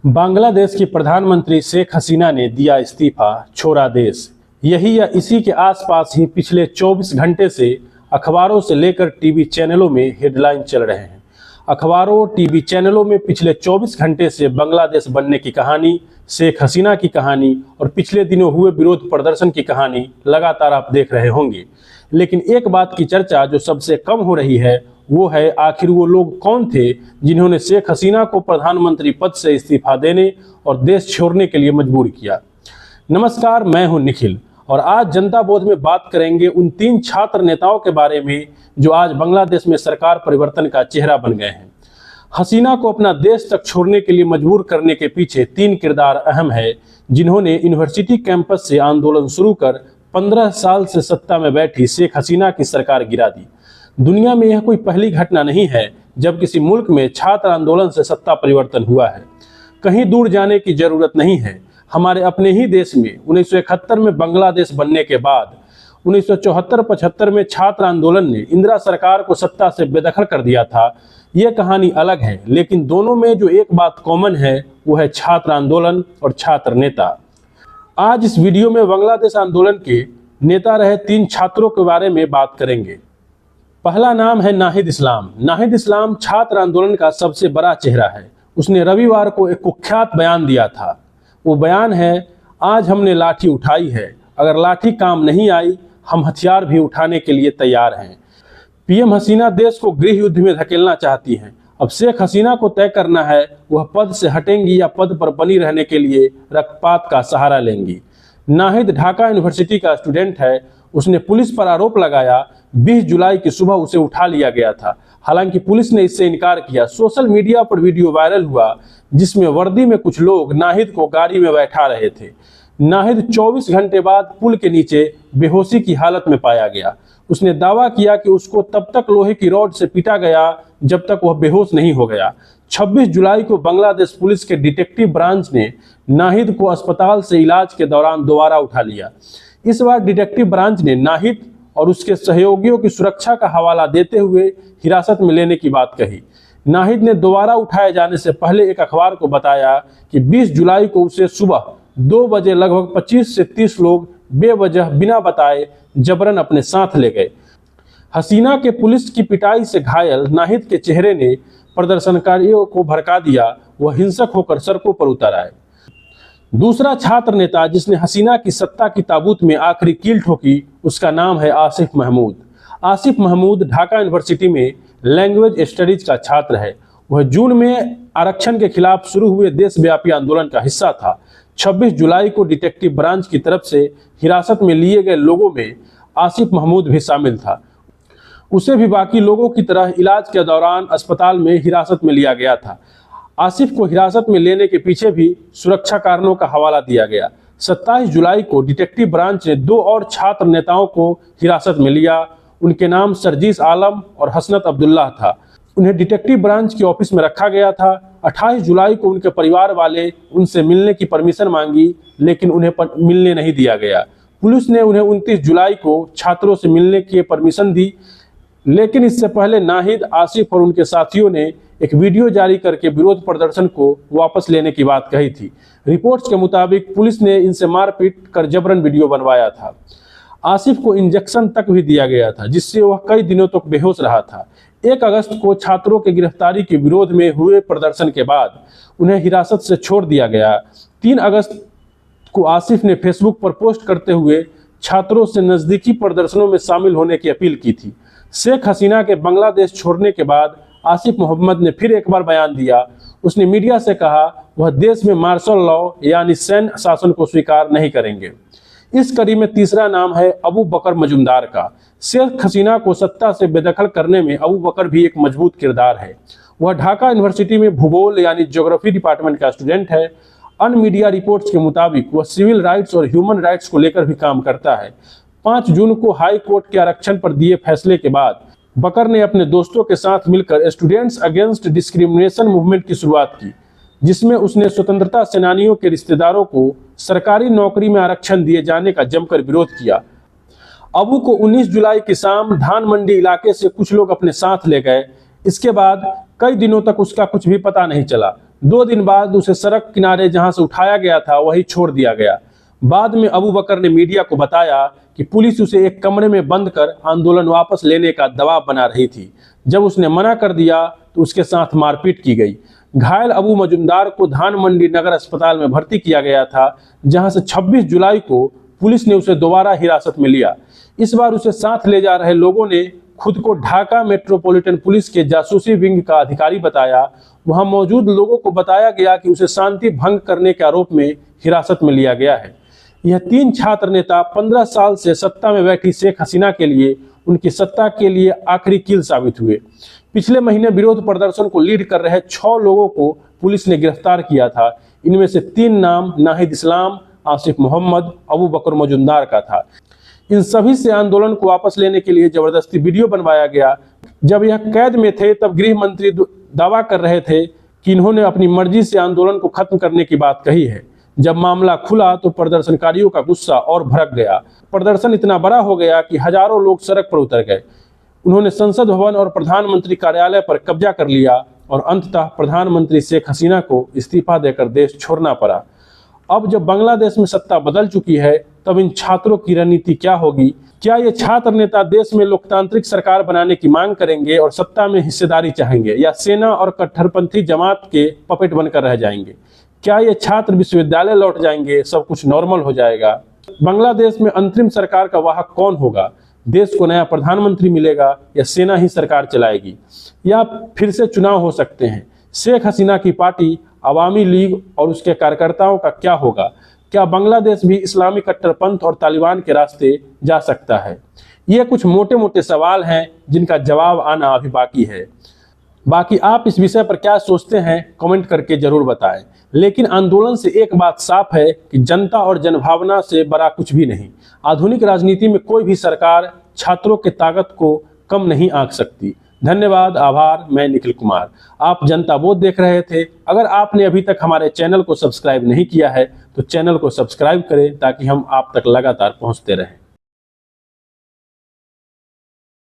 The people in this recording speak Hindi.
बांग्लादेश की प्रधानमंत्री शेख हसीना ने दिया इस्तीफा, छोड़ा देश। यही या इसी के आसपास ही पिछले 24 घंटे से अखबारों से लेकर टीवी चैनलों में हेडलाइन चल रहे हैं। अखबारों टीवी चैनलों में पिछले 24 घंटे से बांग्लादेश बनने की कहानी, शेख हसीना की कहानी और पिछले दिनों हुए विरोध प्रदर्शन की कहानी लगातार आप देख रहे होंगे। लेकिन एक बात की चर्चा जो सबसे कम हो रही है वो है आखिर वो लोग कौन थे जिन्होंने शेख हसीना को प्रधानमंत्री पद से इस्तीफा देने और देश छोड़ने के लिए मजबूर किया। नमस्कार, मैं हूं निखिल और आज जनता बोध में बात करेंगे उन 3 छात्र नेताओं के बारे में जो आज बांग्लादेश में सरकार परिवर्तन का चेहरा बन गए हैं। हसीना को अपना देश तक छोड़ने के लिए मजबूर करने के पीछे 3 किरदार अहम है जिन्होंने यूनिवर्सिटी कैंपस से आंदोलन शुरू कर 15 साल से सत्ता में बैठी शेख हसीना की सरकार गिरा दी। दुनिया में यह कोई पहली घटना नहीं है जब किसी मुल्क में छात्र आंदोलन से सत्ता परिवर्तन हुआ है। कहीं दूर जाने की जरूरत नहीं है, हमारे अपने ही देश में 1971 में बांग्लादेश बनने के बाद 1974-75 में छात्र आंदोलन ने इंदिरा सरकार को सत्ता से बेदखल कर दिया था। यह कहानी अलग है, लेकिन दोनों में जो एक बात कॉमन है वो है छात्र आंदोलन और छात्र नेता। आज इस वीडियो में बांग्लादेश आंदोलन के नेता रहे 3 छात्रों के बारे में बात करेंगे। पहला नाम है नाहिद इस्लाम। नाहिद इस्लाम छात्र आंदोलन का सबसे बड़ा चेहरा है। उसने रविवार को एक कुख्यात बयान दिया था। वो बयान है, आज हमने लाठी उठाई है, अगर लाठी काम नहीं आई हम हथियार भी उठाने के लिए तैयार हैं। पीएम हसीना देश को गृह युद्ध में धकेलना चाहती हैं। अब शेख हसीना को तय करना है वह पद से हटेंगी या पद पर बनी रहने के लिए रक्तपात का सहारा लेंगी। नाहिद ढाका यूनिवर्सिटी का स्टूडेंट है। उसने पुलिस पर आरोप लगाया 20 जुलाई की सुबह उसे उठा लिया गया था। हालांकि पुलिस ने इससे इनकार किया। सोशल मीडिया पर वीडियो वायरल हुआ जिसमें वर्दी में कुछ लोग नाहिद को गाड़ी में बैठा रहे थे। नाहिद 24 घंटे बाद पुल के नीचे बेहोशी की हालत में पाया गया। उसने दावा किया कि उसको तब तक लोहे की रॉड से पीटा गया जब तक वह बेहोश नहीं हो गया। 26 जुलाई को बांग्लादेश पुलिस के डिटेक्टिव ब्रांच ने नाहिद को अस्पताल से इलाज के दौरान दोबारा उठा लिया। इस बार डिटेक्टिव ब्रांच ने नाहिद और उसके सहयोगियों की सुरक्षा का हवाला देते हुए हिरासत में लेने की बात कही। नाहिद ने दोबारा उठाए जाने से पहले एक अखबार को बताया कि 20 जुलाई को उसे सुबह 2 बजे लगभग 25 से 30 लोग बेवजह बिना बताए जबरन अपने साथ ले गए। हसीना के पुलिस की पिटाई से घायल नाहिद के चेहरे ने प्रदर्शनकारियों को भड़का दिया। वह हिंसक होकर सड़कों पर उतर आए। दूसरा छात्र नेता जिसने हसीना की सत्ता की ताबूत में आखिरी कील ठोकी उसका नाम है आसिफ महमूद। आसिफ महमूद ढाका यूनिवर्सिटी में लैंग्वेज स्टडीज का छात्र है। वह जून में आरक्षण के खिलाफ शुरू हुए देशव्यापी आंदोलन का हिस्सा था। 26 जुलाई को डिटेक्टिव ब्रांच की तरफ से हिरासत में लिए गए लोगों में आसिफ महमूद भी शामिल था। उसे भी बाकी लोगों की तरह इलाज के दौरान अस्पताल में हिरासत में लिया गया था। आसिफ को हिरासत में लेने के पीछे भी सुरक्षा कारणों का हवाला दिया गया। 27 जुलाई को डिटेक्टिव ब्रांच ने 2 और छात्र नेताओं को हिरासत में लिया। उनके नाम सरजीस आलम और हसनत अब्दुल्लाह था। उन्हें डिटेक्टिव ब्रांच के ऑफिस में रखा गया था। 28 जुलाई को उनके परिवार वाले उनसे मिलने की परमिशन मांगी लेकिन उन्हें मिलने नहीं दिया गया। पुलिस ने उन्हें 29 जुलाई को छात्रों से मिलने की परमिशन दी, लेकिन इससे पहले नाहिद, आसिफ और उनके साथियों ने एक वीडियो जारी करके विरोध प्रदर्शन को वापस लेने की बात कही थी। रिपोर्ट्स के मुताबिक पुलिस ने इनसे मारपीट कर जबरन वीडियो बनवाया था। आसिफ को इंजेक्शन तक भी दिया गया था जिससे वह कई दिनों तक बेहोश रहा था। 1 अगस्त को छात्रों के गिरफ्तारी के विरोध में हुए प्रदर्शन के बाद उन्हें हिरासत से छोड़ दिया गया। 3 अगस्त को आसिफ ने फेसबुक पर पोस्ट करते हुए छात्रों से नजदीकी प्रदर्शनों में शामिल होने की अपील की थी। शेख हसीना के बांग्लादेश छोड़ने के बाद आसिफ मोहम्मद ने फिर एक बार बयान दिया। उसने मीडिया से कहा वह देश में मार्शल लॉ यानी सैन्य शासन को स्वीकार नहीं करेंगे। इस कड़ी में तीसरा नाम है अबू बकर मजुमदार का। शेख हसीना को सत्ता से बेदखल करने में अबू बकर भी एक मजबूत किरदार है। वह ढाका यूनिवर्सिटी में भूगोल यानी ज्योग्राफी डिपार्टमेंट का स्टूडेंट है। अन्य मीडिया रिपोर्ट्स के मुताबिक वह सिविल राइट्स और ह्यूमन राइट्स को लेकर भी काम करता है। 5 जून को हाई कोर्ट के आरक्षण पर दिए फैसले के बाद बकर ने अपने दोस्तों के साथ मिलकर स्टूडेंट्स अगेंस्ट डिस्क्रिमिनेशन मूवमेंट की शुरुआत की, जिसमें उसने स्वतंत्रता सेनानियों के रिश्तेदारों को सरकारी नौकरी में आरक्षण दिए जाने का जमकर विरोध किया। अबू को 19 जुलाई की शाम धान मंडी इलाके से कुछ लोग अपने साथ ले गए। इसके बाद कई दिनों तक उसका कुछ भी पता नहीं चला। 2 दिन बाद उसे सड़क किनारे जहां से उठाया गया था वहीं छोड़ दिया गया। बाद में अबू बकर ने मीडिया को बताया कि पुलिस उसे एक कमरे में बंद कर आंदोलन वापस लेने का दबाव बना रही थी। जब उसने मना कर दिया तो उसके साथ मारपीट की गई। घायल अबू मजुमदार को धान मंडी नगर अस्पताल में भर्ती किया गया था, जहां से 26 जुलाई को पुलिस ने उसे दोबारा हिरासत में लिया। इस बार उसे साथ ले जा रहे लोगों ने खुद को ढाका मेट्रोपॉलिटन पुलिस के जासूसी विंग का अधिकारी बताया। वहां मौजूद लोगों को बताया गया कि उसे शांति भंग करने के आरोप में हिरासत में लिया गया है। यह 3 छात्र नेता 15 साल से सत्ता में बैठी शेख हसीना के लिए उनकी सत्ता के लिए आखिरी कील साबित हुए। पिछले महीने विरोध प्रदर्शन को लीड कर रहे 6 लोगों को पुलिस ने गिरफ्तार किया था। इनमें से 3 नाम नाहिद इस्लाम, आसिफ मोहम्मद, अबू बकर मजुमदार का था। इन सभी से आंदोलन को वापस लेने के लिए जबरदस्ती वीडियो बनवाया गया। जब यह कैद में थे तब गृह मंत्री दावा कर रहे थे कि इन्होंने अपनी मर्जी से आंदोलन को खत्म करने की बात कही है। जब मामला खुला तो प्रदर्शनकारियों का गुस्सा और भड़क गया। प्रदर्शन इतना बड़ा हो गया कि हजारों लोग सड़क पर उतर गए। उन्होंने संसद भवन और प्रधानमंत्री कार्यालय पर कब्जा कर लिया और अंततः प्रधानमंत्री शेख हसीना को इस्तीफा देकर देश छोड़ना पड़ा। अब जब बांग्लादेश में सत्ता बदल चुकी है तब इन छात्रों की रणनीति क्या होगी? क्या ये छात्र नेता देश में लोकतांत्रिक सरकार बनाने की मांग करेंगे और सत्ता में हिस्सेदारी चाहेंगे, या सेना और कट्टरपंथी जमात के पपेट बनकर रह जाएंगे? क्या ये छात्र विश्वविद्यालय लौट जाएंगे, सब कुछ नॉर्मल हो जाएगा? बांग्लादेश में अंतरिम सरकार का वाहक कौन होगा? देश को नया प्रधानमंत्री मिलेगा या सेना ही सरकार चलाएगी, या फिर से चुनाव हो सकते हैं? शेख हसीना की पार्टी अवामी लीग और उसके कार्यकर्ताओं का क्या होगा? क्या बांग्लादेश भी इस्लामी कट्टरपंथ और तालिबान के रास्ते जा सकता है? ये कुछ मोटे मोटे सवाल हैं जिनका जवाब आना अभी बाकी है। बाकी आप इस विषय पर क्या सोचते हैं कमेंट करके जरूर बताएं। लेकिन आंदोलन से एक बात साफ है कि जनता और जनभावना से बड़ा कुछ भी नहीं। आधुनिक राजनीति में कोई भी सरकार छात्रों की ताकत को कम नहीं आंक सकती। धन्यवाद, आभार। मैं निखिल कुमार, आप जनता बोध देख रहे थे। अगर आपने अभी तक हमारे चैनल को सब्सक्राइब नहीं किया है तो चैनल को सब्सक्राइब करें ताकि हम आप तक लगातार पहुंचते रहें।